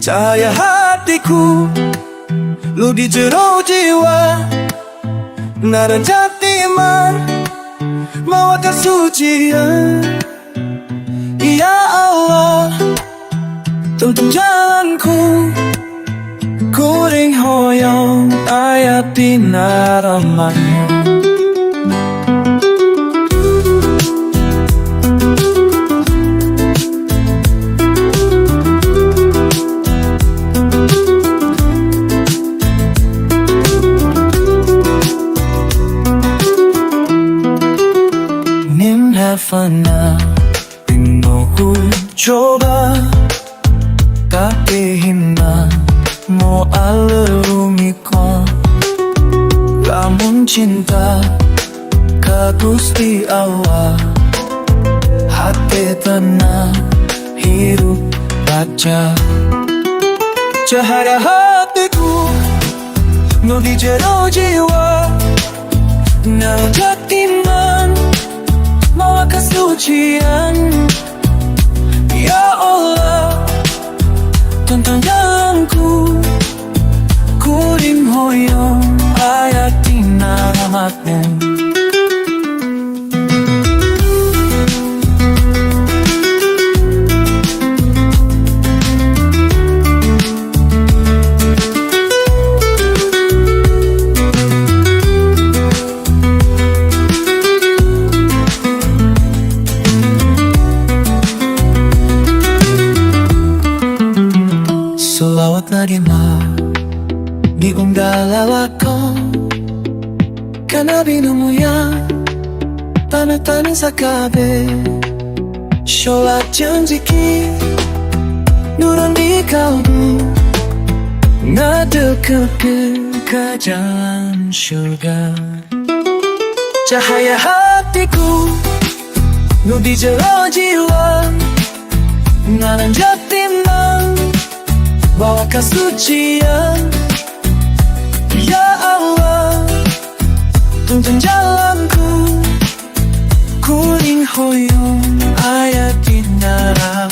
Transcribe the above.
Cahaya hatiku lu di jero jiwa, nada jatiman mawa kesucian. Ya Allah, tuntun jalanku, kuring hoyong ayat dinaramanmu. Nim hafana pinnoku coba, tapi hina mo alumiko. Lamun cinta ka Gusti Allah, hati tenang hidup baca. Cahaya hatiku nu di jero jiwa, nang jatiman mawa kesucian. Ya Allah, tuntun jalanku, kuring hoyong ayat dinaramatmu. Salawat narima di undalawako, kana binumuya tanah-tanah sakabe. Sholat jeung zikir nurun di kalbu, ngadeukeun ka jalan syurga. Cahaya hatiku nu di jero jiwa, ngaran jatiman bawa kesucian. Ya Allah, tuntun jalanku, kuring hoyong ayat dinara.